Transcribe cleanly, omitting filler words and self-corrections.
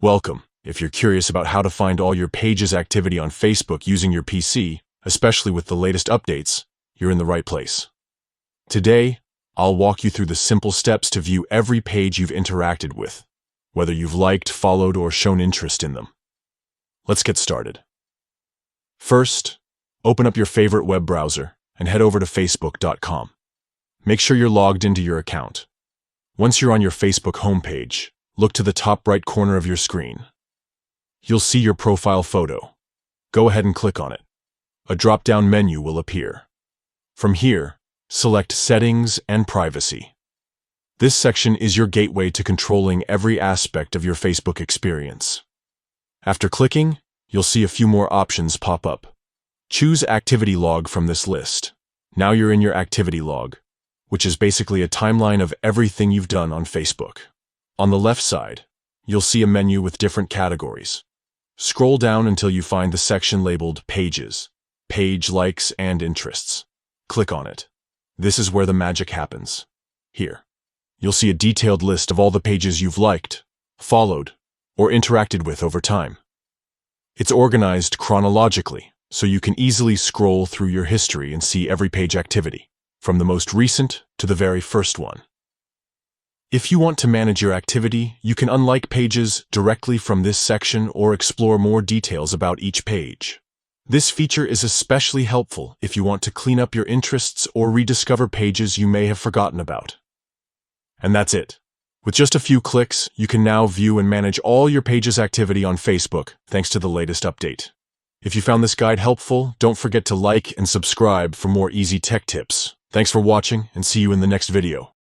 Welcome. If you're curious about how to find all your pages activity on Facebook using your PC, especially with the latest updates, you're in the right place. Today, I'll walk you through the simple steps to view every page you've interacted with, whether you've liked, followed, or shown interest in them. Let's get started. First, open up your favorite web browser and head over to facebook.com. Make sure you're logged into your account. Once you're on your Facebook homepage, look to the top right corner of your screen. You'll see your profile photo. Go ahead and click on it. A drop-down menu will appear. From here, select Settings and Privacy. This section is your gateway to controlling every aspect of your Facebook experience. After clicking, you'll see a few more options pop up. Choose Activity Log from this list. Now you're in your activity log, which is basically a timeline of everything you've done on Facebook. On the left side, you'll see a menu with different categories. Scroll down until you find the section labeled Pages, Page Likes and Interests. Click on it. This is where the magic happens. Here, you'll see a detailed list of all the pages you've liked, followed, or interacted with over time. It's organized chronologically, so you can easily scroll through your history and see every page activity, from the most recent to the very first one. If you want to manage your activity, you can unlike pages directly from this section or explore more details about each page. This feature is especially helpful if you want to clean up your interests or rediscover pages you may have forgotten about. And that's it. With just a few clicks, you can now view and manage all your pages' activity on Facebook, thanks to the latest update. If you found this guide helpful, don't forget to like and subscribe for more easy tech tips. Thanks for watching, and see you in the next video.